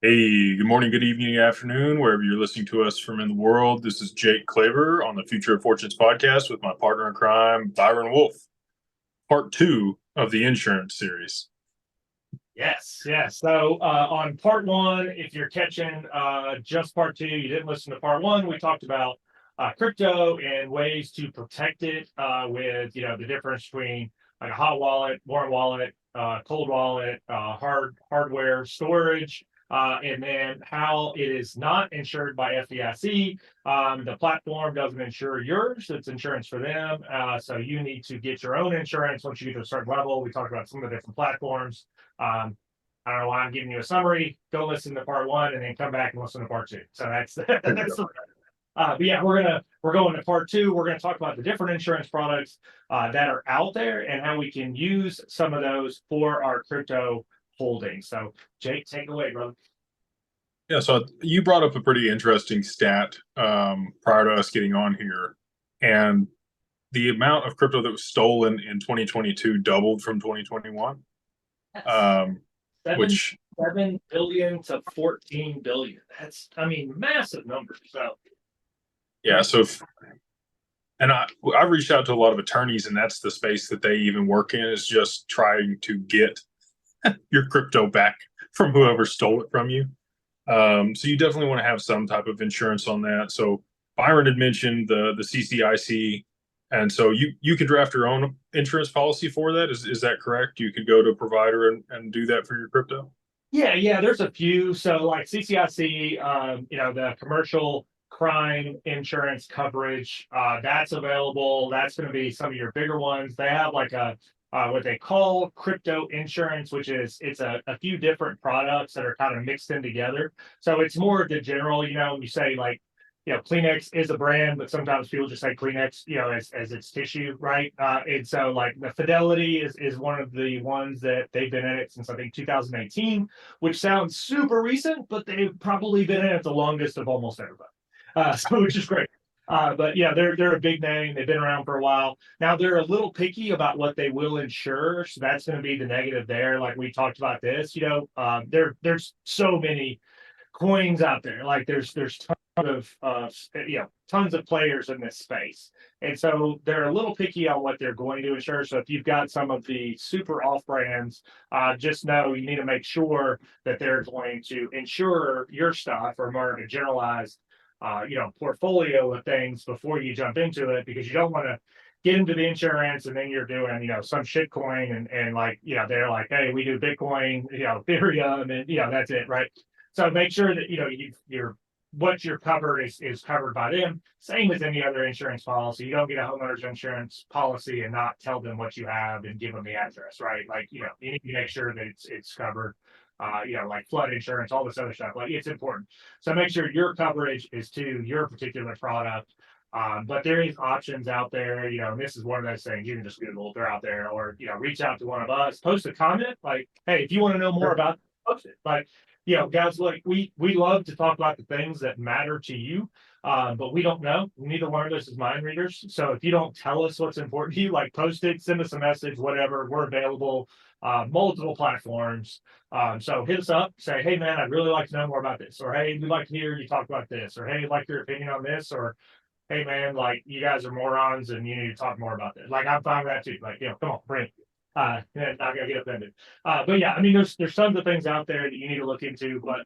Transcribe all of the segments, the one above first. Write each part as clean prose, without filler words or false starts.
Hey, good morning, good evening, afternoon, wherever you're listening to us from in the world. This is Jake Claver on the Future of Fortunes podcast with my partner in crime, Byron Wolf, part two of the insurance series. Yes, yes. So on part one, if you're catching just part two, you didn't listen to part one, we talked about crypto and ways to protect it with, the difference between like a hot wallet, warm wallet, cold wallet, hardware storage, and then how it is not insured by FDIC. The platform doesn't insure yours; it's insurance for them. So you need to get your own insurance once you get to a certain level. We talked about some of the different platforms. I don't know why I'm giving you a summary. Go listen to part one and then come back and listen to part two. So that's but yeah, we're going to part two. We're gonna talk about the different insurance products that are out there and how we can use some of those for our crypto holdings. So Jake, take it away, brother. Yeah, so you brought up a pretty interesting stat prior to us getting on here, and the amount of crypto that was stolen in 2022 doubled from 2021, Yes. um, Seven which 7 billion to 14 billion. That's massive numbers. So yeah, so and I've reached out to a lot of attorneys, and that's the space that they even work in is just trying to get your crypto back from whoever stole it from you. So you definitely want to have some type of insurance on that. So Byron had mentioned the CCIC, and so you could draft your own insurance policy for that. Is that correct? You could go to a provider and do that for your crypto. yeah, there's a few. So like CCIC, the commercial crime insurance coverage, that's available. That's going to be some of your bigger ones. They have like a what they call crypto insurance, which is it's a few different products that are kind of mixed in together. So it's more of the general, you say like Kleenex is a brand, but sometimes people just say Kleenex, as its tissue, right? And so like the Fidelity is one of the ones that they've been in it since I think 2018, which sounds super recent, but they've probably been in it the longest of almost everybody. So which is great. But yeah, they're a big name. They've been around for a while. Now they're a little picky about what they will insure, so that's going to be the negative there. Like we talked about this, there's so many coins out there. Like there's tons of players in this space, and so they're a little picky on what they're going to insure. So if you've got some of the super off brands, just know you need to make sure that they're going to insure your stuff or more of a generalized portfolio of things before you jump into it, because you don't want to get into the insurance and then you're doing some shit coin and like they're like, hey, we do Bitcoin, Ethereum, and that's it, right? So make sure that you're what you're covered is covered by them. Same as any other insurance policy. You don't get a homeowner's insurance policy and not tell them what you have and give them the address, right? Like you need to make sure that it's covered. Like flood insurance, all this other stuff. Like it's important. So make sure your coverage is to your particular product. But there is options out there, and this is one of those things you can just Google, they're out there, or reach out to one of us, post a comment, like, hey, if you want to know more about it, post it. Like, guys, like we love to talk about the things that matter to you, but we don't know. Neither one of us is mind readers. So if you don't tell us what's important to you, like post it, send us a message, whatever. We're available, multiple platforms. So hit us up, say, hey man, I'd really like to know more about this, or hey, we'd like to hear you talk about this, or hey, I'd like your opinion on this, or hey man, like you guys are morons and you need to talk more about this. Like I'm fine with that too. Like, come on, bring it. And not gonna get offended. But yeah, there's tons of things out there that you need to look into. But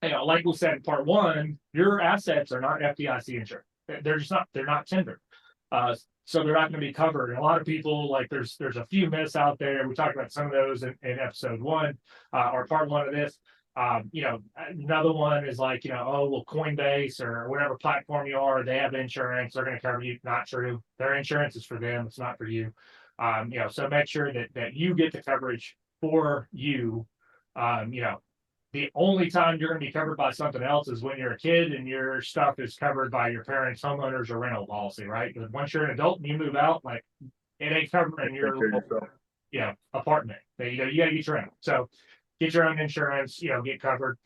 like we said in part one, your assets are not FDIC insured. They're just not. They're not tendered. So they're not going to be covered. And a lot of people, like there's a few myths out there. We talked about some of those in episode one, or part one of this. Another one is like, oh, well, Coinbase or whatever platform you are, they have insurance. They're going to cover you. Not true. Their insurance is for them. It's not for you. So make sure that you get the coverage for you. The only time you're going to be covered by something else is when you're a kid and your stuff is covered by your parents' homeowners or rental policy, right? Because once you're an adult and you move out, like it ain't covering your apartment. You got to get your own. So get your own insurance, get covered.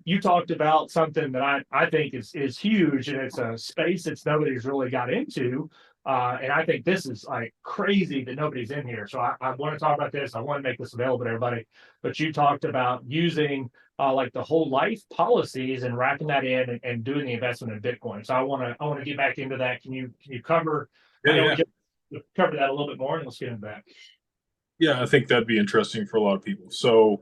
You talked about something that I think is huge, and it's a space that nobody's really got into, And I think this is like crazy that nobody's in here. So I want to talk about this. I want to make this available to everybody. But you talked about using like the whole life policies and wrapping that in and doing the investment in Bitcoin. So I want to get back into that. Can you cover? I Yeah, know yeah. we covered that a little bit more, and let's get into that. Yeah, I think that'd be interesting for a lot of people. So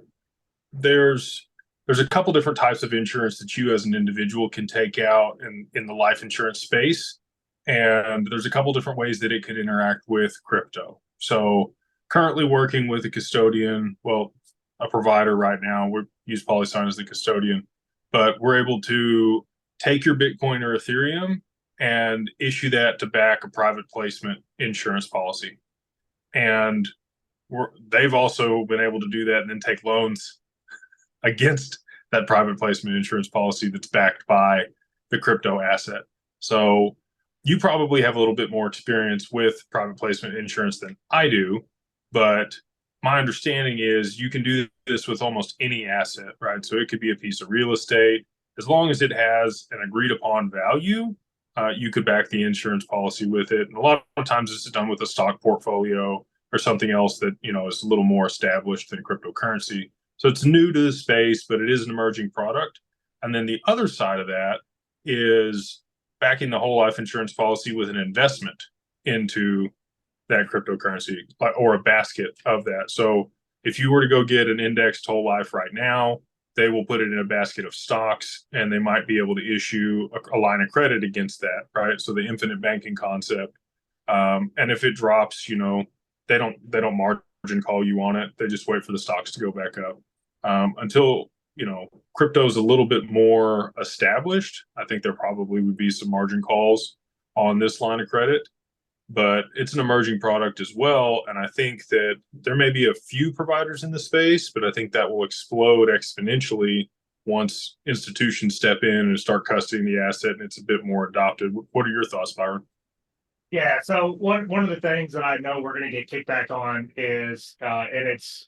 there's there's a couple different types of insurance that you as an individual can take out in the life insurance space. And there's a couple different ways that it could interact with crypto. So currently working with a custodian, well, a provider right now, we use PolySign as the custodian, but we're able to take your Bitcoin or Ethereum and issue that to back a private placement insurance policy. And they've also been able to do that and then take loans against that private placement insurance policy that's backed by the crypto asset. So you probably have a little bit more experience with private placement insurance than I do, but my understanding is you can do this with almost any asset, right? So it could be a piece of real estate. As long as it has an agreed upon value, you could back the insurance policy with it. And a lot of times this is done with a stock portfolio or something else that, is a little more established than cryptocurrency. So it's new to the space, but it is an emerging product. And then the other side of that is backing the whole life insurance policy with an investment into that cryptocurrency or a basket of that. So if you were to go get an indexed whole life right now, they will put it in a basket of stocks and they might be able to issue a line of credit against that, right? So the infinite banking concept. And if it drops, they don't margin call you on it. They just wait for the stocks to go back up. Until crypto is a little bit more established, I think there probably would be some margin calls on this line of credit, but it's an emerging product as well. And I think that there may be a few providers in the space, but I think that will explode exponentially once institutions step in and start custodying the asset and it's a bit more adopted. What are your thoughts, Byron? Yeah. So one of the things that I know we're going to get kickback on is, and it's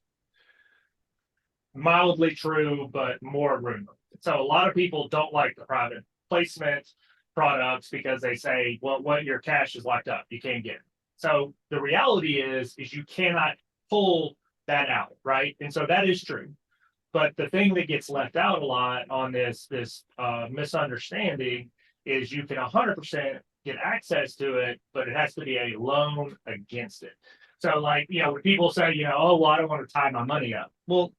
mildly true, but more rumor. So a lot of people don't like the private placement products because they say, well, what your cash is locked up, you can't get it. So the reality is you cannot pull that out, right? And so that is true. But the thing that gets left out a lot on this misunderstanding is you can 100% get access to it, but it has to be a loan against it. So like, when people say, oh, well, I don't want to tie my money up. Well,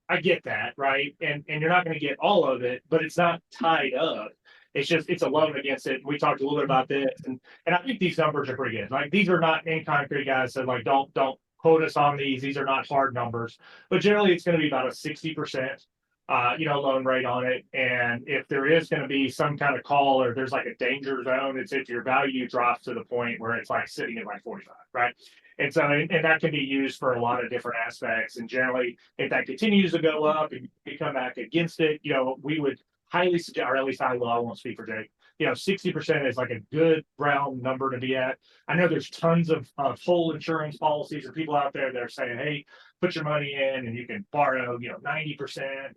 I get that, right? And you're not going to get all of it, but it's not tied up. It's a loan against it. We talked a little bit about this, and I think these numbers are pretty good. Like these are not in concrete, guys. So like don't quote us on these. These are not hard numbers, but generally it's going to be about a 60% loan rate on it. And if there is going to be some kind of call or there's like a danger zone, it's if your value drops to the point where it's like sitting at like 45, right? And so, and that can be used for a lot of different aspects. And generally, if that continues to go up and you come back against it, we would highly suggest, or at least I will, I won't speak for Jake, 60% is like a good round number to be at. I know there's tons of whole insurance policies and people out there that are saying, hey, put your money in and you can borrow, 90%,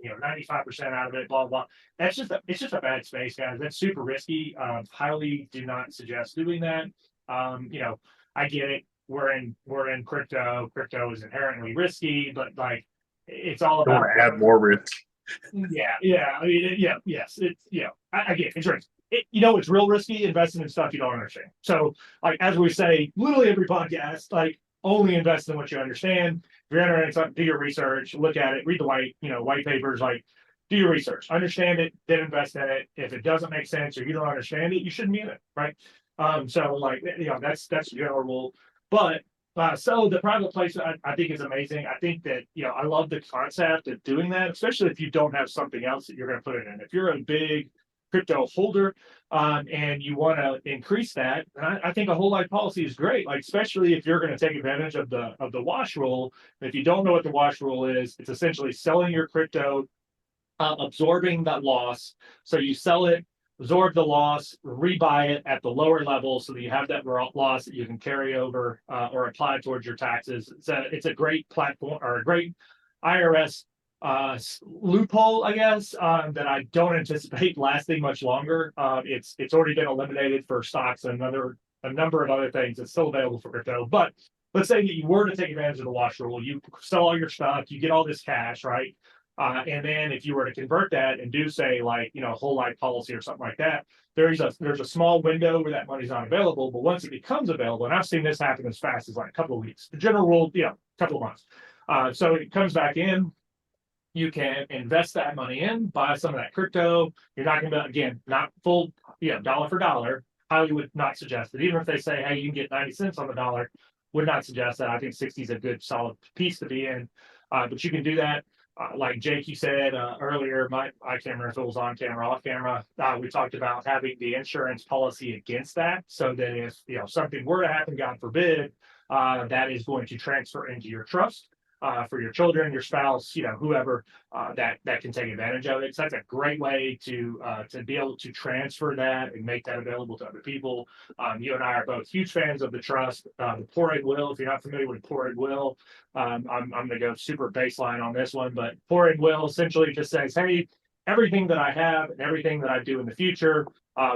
95% out of it, blah, blah. It's just a bad space, guys. That's super risky. Highly do not suggest doing that. I get it. We're in crypto. Crypto is inherently risky, but like it's all Don't about want to add more risk. yeah. I mean, yes. It's I get it. It's risky. It's real risky investing in stuff you don't understand. So, like as we say, literally every podcast, like only invest in what you understand. If you're entering something, do your research, look at it, read the white papers, like do your research, understand it, then invest in it. If it doesn't make sense or you don't understand it, you shouldn't be in it, right? So like that's general rule. But so the private placement I think is amazing. I think that I love the concept of doing that, especially if you don't have something else that you're going to put it in. If you're a big crypto holder and you want to increase that, I think a whole life policy is great. Like especially if you're going to take advantage of the wash rule. If you don't know what the wash rule is, it's essentially selling your crypto, absorbing that loss. So you sell it, absorb the loss, rebuy it at the lower level so that you have that loss that you can carry over or apply towards your taxes. It's a great platform or a great IRS loophole, I guess, that I don't anticipate lasting much longer. It's already been eliminated for stocks and other a number of other things that's still available for crypto. But let's say that you were to take advantage of the wash rule, you sell all your stuff, you get all this cash, right? And then if you were to convert that and do say like, whole life policy or something like that, there's a small window where that money's not available. But once it becomes available, and I've seen this happen as fast as like a couple of weeks, the general rule, a couple of months. So it comes back in, you can invest that money in, buy some of that crypto. You're not going to, again, not full, dollar for dollar. Highly would not suggest it. Even if they say, hey, you can get 90 cents on the dollar, would not suggest that. I think 60 is a good solid piece to be in. But you can do that. Like Jake, you said earlier, I can't remember if it was on camera, off camera. We talked about having the insurance policy against that, so that if something were to happen, God forbid, that is going to transfer into your trust for your children, your spouse, whoever that can take advantage of it. So that's a great way to be able to transfer that and make that available to other people. You and I are both huge fans of the trust. The Poor Aid Will, if you're not familiar with Poor Aid Will, I'm going to go super baseline on this one, but Poor Aid Will essentially just says, hey, everything that I have and everything that I do in the future,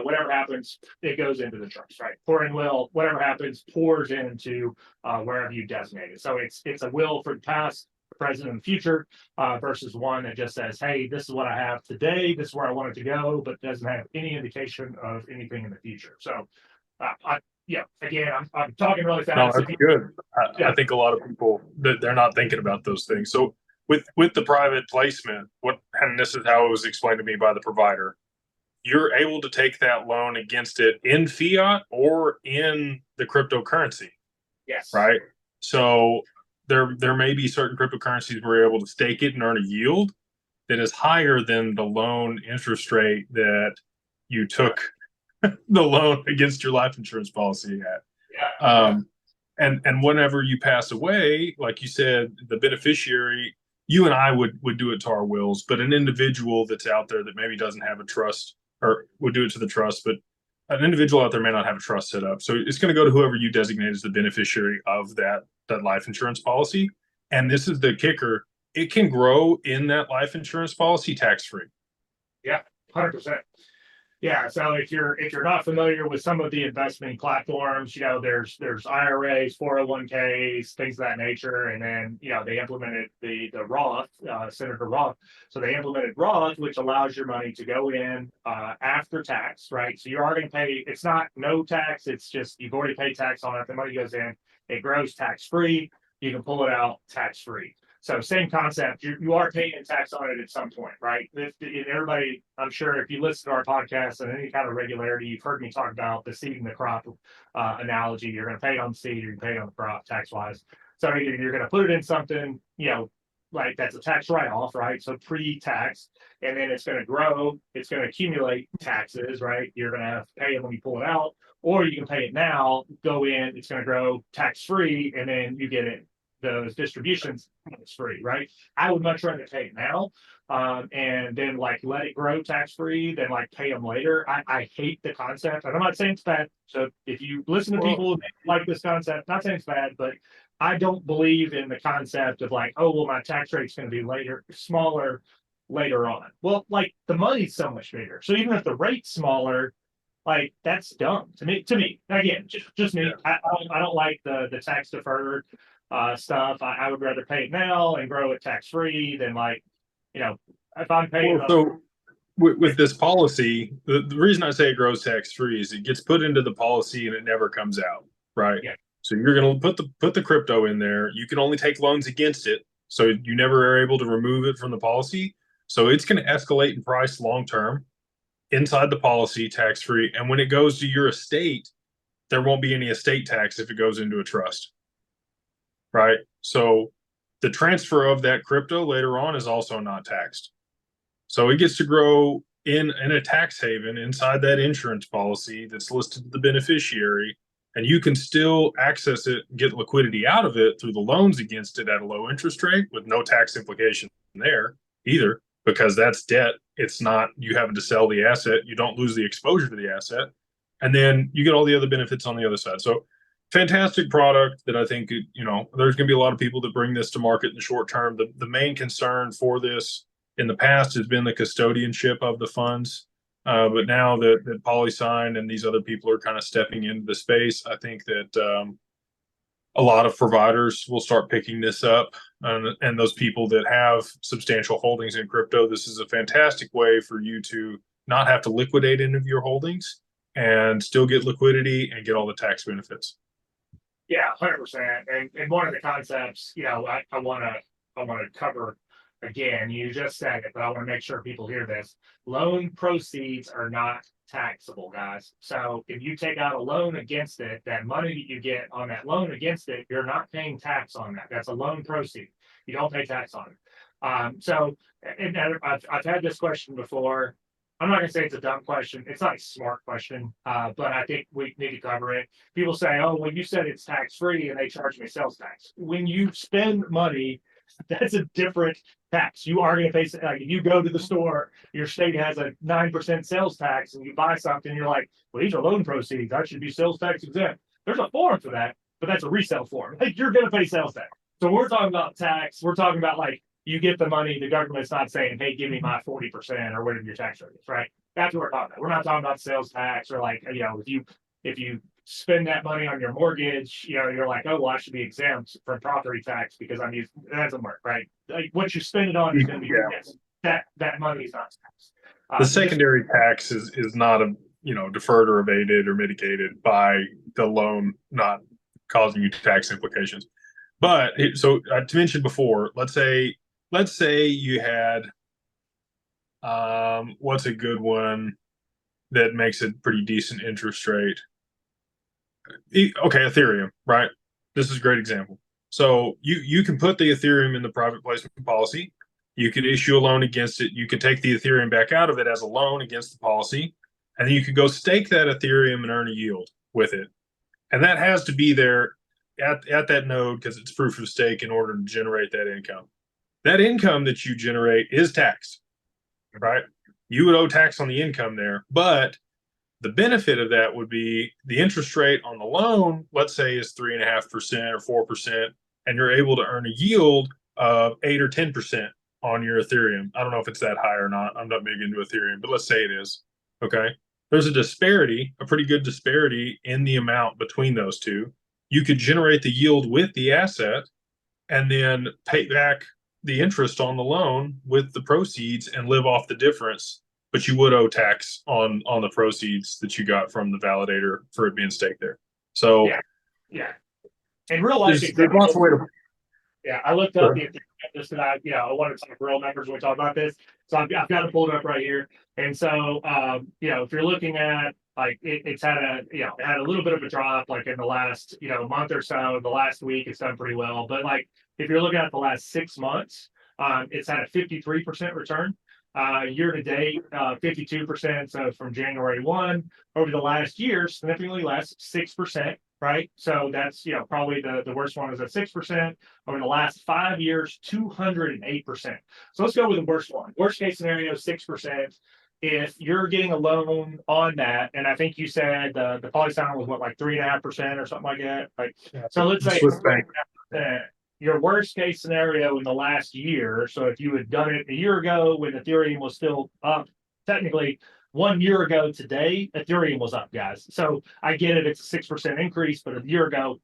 whatever happens, it goes into the trust, right? Pour in will, whatever happens, pours into wherever you designate it. So it's a will for the past, the present, and the future, versus one that just says, hey, this is what I have today, this is where I want it to go, but doesn't have any indication of anything in the future. So, again, I'm talking really No, fast. that's good. I think a lot of people that they're not thinking about those things. So with the private placement, and this is how it was explained to me by the provider, you're able to take that loan against it in fiat or in the cryptocurrency. Yes. Right. So there may be certain cryptocurrencies where you're able to stake it and earn a yield that is higher than the loan interest rate that you took the loan against your life insurance policy at. Yeah. And whenever you pass away, like you said, the beneficiary, you and I would do it to our wills, but an individual that's out there that maybe doesn't have a trust or would do it to the trust, but an individual out there may not have a trust set up. So it's going to go to whoever you designate as the beneficiary of that life insurance policy. And this is the kicker. It can grow in that life insurance policy tax-free. Yeah, 100%. Yeah, so if you're not familiar with some of the investment platforms, there's IRAs, 401ks, things of that nature, and then they implemented the Roth, Senator Roth. So they implemented Roth, which allows your money to go in after tax, right? So you are going to pay. It's not no tax. It's just you've already paid tax on it. The money goes in. It grows tax free. You can pull it out tax free. So same concept. You are paying tax on it at some point, right? Everybody, I'm sure, if you listen to our podcast and any kind of regularity, you've heard me talk about the seed and the crop analogy. You're going to pay it on the seed, or you pay it on the crop tax-wise. So either you're going to put it in something, like that's a tax write-off, right? So pre-tax, and then it's going to grow. It's going to accumulate taxes, right? You're going to have to pay it when you pull it out, or you can pay it now, go in, it's going to grow tax-free, and then you get it. Those distributions it's free, right? I would much rather pay it now, and then like let it grow tax free, than like pay them later. I hate the concept, and I'm not saying it's bad. So if you listen to people like this concept, not saying it's bad, but I don't believe in the concept of like, oh well, my tax rate's going to be smaller later on. Well, like the money's so much bigger, so even if the rate's smaller, like that's dumb to me. Again, just me. Yeah. I don't like the tax deferred stuff. I would rather pay it now and grow it tax free than if I'm paying. So with this policy, the reason I say it grows tax free is it gets put into the policy and it never comes out, right? Yeah. So you're going to put the crypto in there. You can only take loans against it, so you never are able to remove it from the policy. So it's going to escalate in price long term inside the policy, tax free. And when it goes to your estate, there won't be any estate tax if it goes into a trust. Right. So the transfer of that crypto later on is also not taxed. So it gets to grow in a tax haven inside that insurance policy that's listed to the beneficiary. And you can still access it, get liquidity out of it through the loans against it at a low interest rate with no tax implication there either, because that's debt. It's not you having to sell the asset. You don't lose the exposure to the asset. And then you get all the other benefits on the other side. So fantastic product that I think, there's going to be a lot of people that bring this to market in the short term. The main concern for this in the past has been the custodianship of the funds. But now that PolySign and these other people are kind of stepping into the space, I think that a lot of providers will start picking this up. And those people that have substantial holdings in crypto, this is a fantastic way for you to not have to liquidate any of your holdings and still get liquidity and get all the tax benefits. Yeah, 100%. And one of the concepts, I want to cover again. You just said it, but I want to make sure people hear this. Loan proceeds are not taxable, guys. So if you take out a loan against it, that money that you get on that loan against it, you're not paying tax on that. That's a loan proceed. You don't pay tax on it. And I've had this question before. I'm not going to say it's a dumb question. It's not a smart question, but I think we need to cover it. People say, oh, well, you said it's tax free and they charge me sales tax. When you spend money, that's a different tax. You are going to pay, like if you go to the store, your state has a 9% sales tax and you buy something, you're like, well, these are loan proceeds. I should be sales tax exempt. There's a form for that, but that's a resale form. Like you're going to pay sales tax. So we're talking about tax. We're talking about like, you get the money, the government's not saying, hey, give me my 40% or whatever your tax rate is, right? That's what we're talking about. We're not talking about sales tax or like, if you spend that money on your mortgage, you're like, oh, well, I should be exempt from property tax because I'm using that doesn't work, right? Like what you spend it on is going to be that money is not taxed. The secondary tax is not deferred or evaded or mitigated by the loan not causing you tax implications. But so to mention before, let's say you had what's a good one that makes a pretty decent interest rate? Okay, Ethereum, right? This is a great example. So you can put the Ethereum in the private placement policy. You could issue a loan against it. You could take the Ethereum back out of it as a loan against the policy, and then you could go stake that Ethereum and earn a yield with it. And that has to be there at that node because it's proof of stake in order to generate that income. That income that you generate is taxed, right? You would owe tax on the income there, but the benefit of that would be the interest rate on the loan, let's say, is 3.5% or 4%, and you're able to earn a yield of 8 or 10% on your Ethereum. I don't know if it's that high or not. I'm not big into Ethereum, but let's say it is. Okay. There's a disparity, a pretty good disparity in the amount between those two. You could generate the yield with the asset and then pay back the interest on the loan with the proceeds and live off the difference, but you would owe tax on the proceeds that you got from the validator for it being staked there. So yeah. In real life, there's lots of ways to. Yeah, I looked up the just that I wanted to talk real numbers when we talk about this. So I've got it pulled up right here. And so if you're looking at like it's had a little bit of a drop like in the last month or so. The last week it's done pretty well, but like if you're looking at the last 6 months, it's had a 53% return. Year to date, 52%. So from January 1 over the last year, significantly less, 6%. Right. So that's, probably the worst one is at 6%. Over the last 5 years, 208%. So let's go with the worst one. Worst case scenario, 6%. If you're getting a loan on that, and I think you said the PolySign was what, like 3.5% or something like that. Like, so let's say 3.5%. Your worst case scenario in the last year. So if you had done it a year ago when Ethereum was still up, technically 1 year ago today, Ethereum was up, guys. So I get it, it's a 6% increase, but a year ago,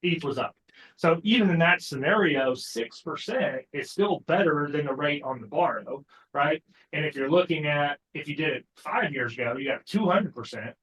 ETH was up. So even in that scenario, 6% is still better than the rate on the borrow, right? And if you're looking at, if you did it 5 years ago, you got 200%,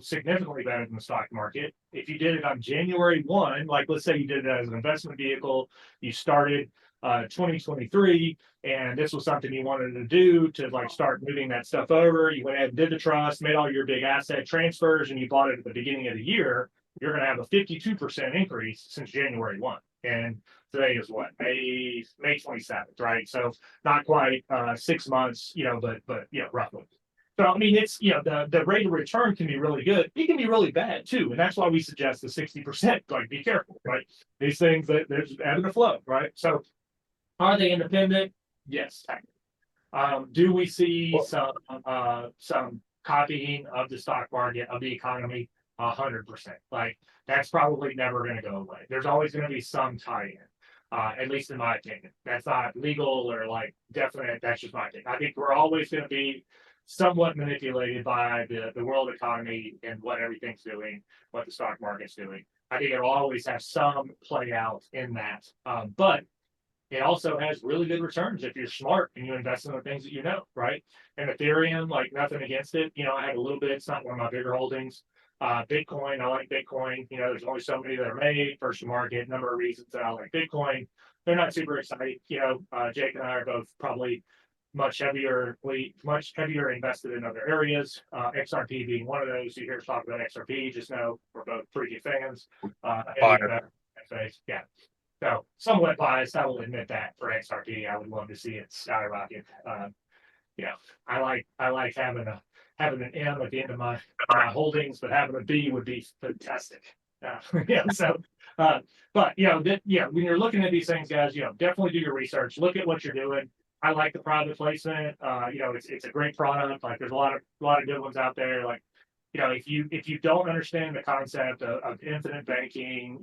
significantly better than the stock market. If you did it on January 1, like let's say you did it as an investment vehicle, you started 2023, and this was something you wanted to do to like start moving that stuff over. You went ahead and did the trust, made all your big asset transfers, and you bought it at the beginning of the year. You're going to have a 52% increase since January 1. And today is what, May 27th, right? So not quite 6 months, but roughly. So I mean, it's the rate of return can be really good. It can be really bad too, and that's why we suggest the 60%. Like, be careful, right? These things that there's ebb and flow, right? So, are they independent? Yes. Do we see some copying of the stock market of the economy? 100%. Like that's probably never going to go away. There's always going to be some tie-in. At least in my opinion, that's not legal or like definite. That's just my opinion. I think we're always going to be somewhat manipulated by the world economy and what everything's doing, what the stock market's doing. I think it'll always have some play out in that. But it also has really good returns if you're smart and you invest in the things that you know, right? And Ethereum, like nothing against it. I have a little bit, it's not one of my bigger holdings. Bitcoin, I like Bitcoin. There's only so many that are made, first to market, number of reasons that I like Bitcoin. They're not super exciting. Jake and I are both probably much heavier invested in other areas. XRP being one of those. You hear us talk about XRP, just know we're both pretty good fans. Yeah. So somewhat biased, I will admit that for XRP, I would love to see it skyrocket. I like having an M at the end of my holdings, but having a B would be fantastic. But when you're looking at these things, guys, definitely do your research. Look at what you're doing. I like the private placement. It's a great product. Like there's a lot of good ones out there. Like, if you don't understand the concept of infinite banking,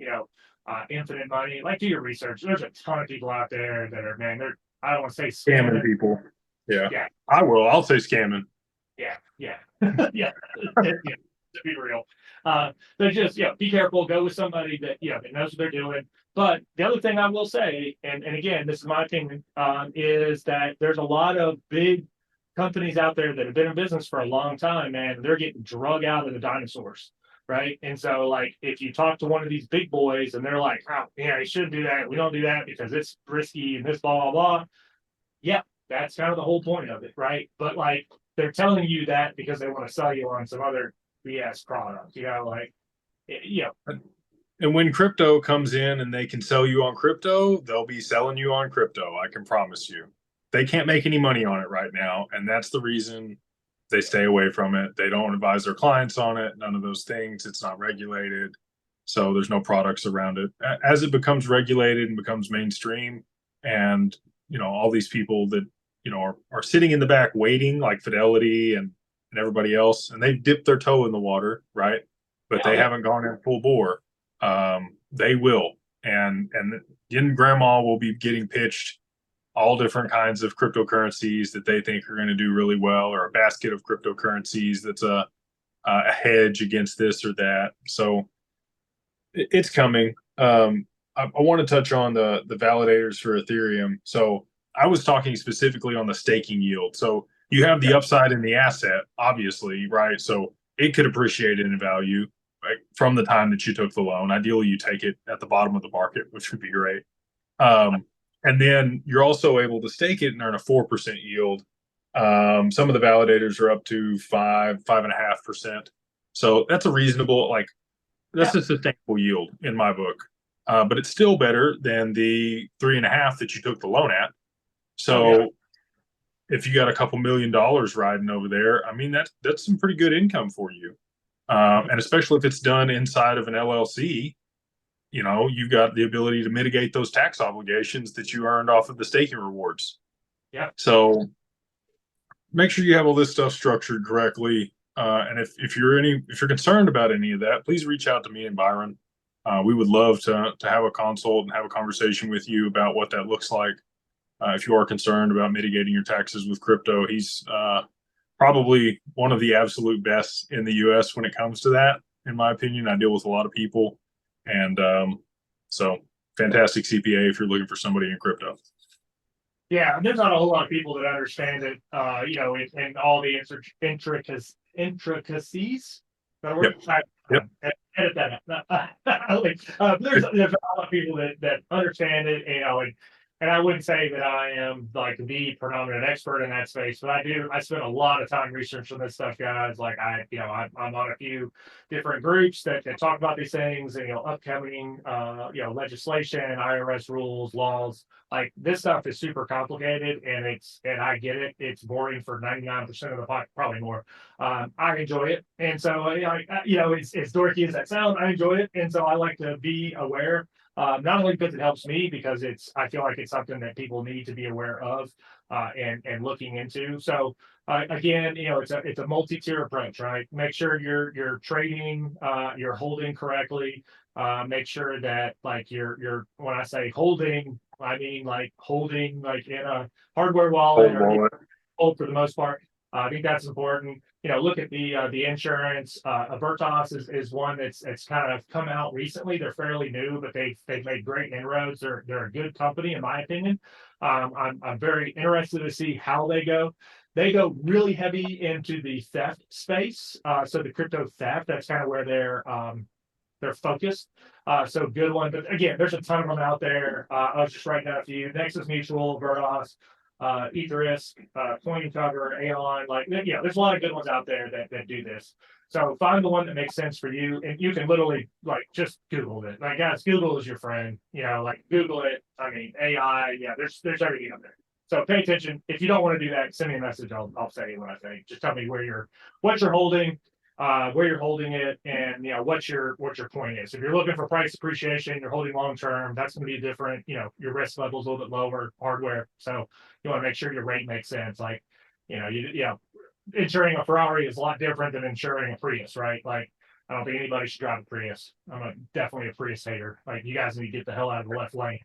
infinite money, like do your research. There's a ton of people out there that are, man, I don't want to say scamming people. Yeah. Yeah. I'll say scamming. Yeah. Yeah. To be real. But just, be careful, go with somebody that knows what they're doing. But the other thing I will say, and again, this is my opinion, is that there's a lot of big companies out there that have been in business for a long time, and they're getting drug out of the dinosaurs. Right. And so, like, if you talk to one of these big boys and they're like, oh, you shouldn't do that. We don't do that because it's risky and this, blah, blah, blah. Yeah, that's kind of the whole point of it. Right. But like, they're telling you that because they want to sell you on some other BS product, And when crypto comes in and they can sell you on crypto, they'll be selling you on crypto. I can promise you. They can't make any money on it right now. And that's the reason they stay away from it. They don't advise their clients on it. None of those things. It's not regulated. So there's no products around it. As it becomes regulated and becomes mainstream, and all these people that are sitting in the back waiting, like Fidelity and everybody else, and they've dipped their toe in the water, right? But they haven't gone in full bore. They will. And grandma will be getting pitched all different kinds of cryptocurrencies that they think are going to do really well, or a basket of cryptocurrencies that's a hedge against this or that. So it's coming. I want to touch on the validators for Ethereum. So I was talking specifically on the staking yield. So you have the upside in the asset, obviously, right? So it could appreciate in value, right, from the time that you took the loan. Ideally, you take it at the bottom of the market, which would be great. And then you're also able to stake it and earn a 4% yield. Some of the validators are up to 5.5%. So that's a reasonable, that's a sustainable yield in my book. But it's still better than the 3.5 that you took the loan at. So if you got a couple $1 million riding over there, I mean, that's some pretty good income for you. And especially if it's done inside of an LLC, you've got the ability to mitigate those tax obligations that you earned off of the staking rewards. Yeah. So make sure you have all this stuff structured correctly. And if you're concerned about any of that, please reach out to me and Byron. We would love to have a consult and have a conversation with you about what that looks like. If you are concerned about mitigating your taxes with crypto, he's probably one of the absolute best in the U.S. when it comes to that, in my opinion. I deal with a lot of people. And so fantastic CPA if you're looking for somebody in crypto. Yeah, there's not a whole lot of people that understand it, and all the intricacies. Edit that out. There's a lot of people that understand it, and I wouldn't say that I am like the predominant expert in that space, but I spend a lot of time researching this stuff, guys. Like I'm on a few different groups that talk about these things and, upcoming, legislation, IRS rules, laws. Like this stuff is super complicated and I get it. It's boring for 99% of the population, probably more. I enjoy it. And so, as dorky as that sounds, I enjoy it. And so I like to be aware. Not only because it helps me, because I feel like it's something that people need to be aware of and looking into. So again, it's a multi-tier approach, right? Make sure you're trading, you're holding correctly. Make sure that you're when I say holding, I mean like holding like in a hardware wallet or hold for the most part. I think that's important. Look at the insurance. Avertos is one that's kind of come out recently. They're fairly new, but they've made great inroads. They're a good company in my opinion. I'm very interested to see how they go. They go really heavy into the theft space. So the crypto theft, that's kind of where they're focused. So good one. But again, there's a ton of them out there. I was just writing down a few. Nexus Mutual, Vertos, Etherisk, Coin Cover, Aeon. There's a lot of good ones out there that do this. So find the one that makes sense for you, and you can literally just Google it. Guys, Google is your friend. Google it. I mean, AI. Yeah, there's everything out there. So pay attention. If you don't want to do that, send me a message. I'll say what I think. Just tell me what you're holding, where you're holding it, and what your point is. If you're looking for price appreciation, you're holding long term, that's going to be different. Your risk level is a little bit lower, hardware. So you want to make sure your rate makes sense. Insuring a Ferrari is a lot different than insuring a Prius, right? I don't think anybody should drive a Prius. I'm definitely a Prius hater. You guys need to get the hell out of the left lane.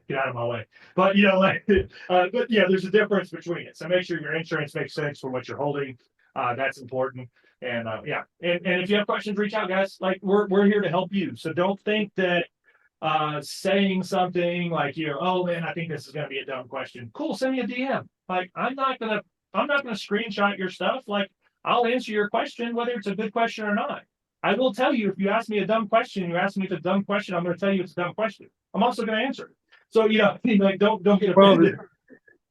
Get out of my way. But there's a difference between it. So make sure your insurance makes sense for what you're holding. That's important. And if you have questions, reach out, guys. We're here to help you. So don't think that saying something oh man, I think this is gonna be a dumb question. Cool, send me a DM. I'm not gonna screenshot your stuff. I'll answer your question, whether it's a good question or not. I will tell you if you ask me a dumb question, you ask me if it's a dumb question, I'm gonna tell you it's a dumb question. I'm also gonna answer it. So don't get offended.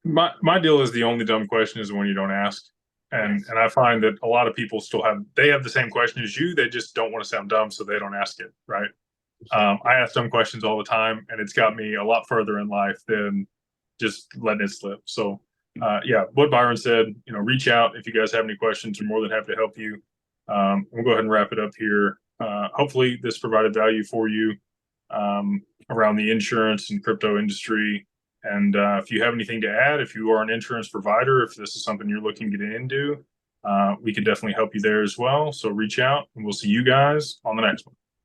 My deal is the only dumb question is the one you don't ask. And I find that a lot of people have the same question as you. They just don't want to sound dumb, so they don't ask it. Right. I ask dumb questions all the time, and it's got me a lot further in life than just letting it slip. So, what Byron said, reach out if you guys have any questions. We're more than happy to help you. We'll go ahead and wrap it up here. Hopefully, this provided value for you around the insurance and crypto industry. And if you have anything to add, if you are an insurance provider, if this is something you're looking to get into, we can definitely help you there as well. So reach out, and we'll see you guys on the next one.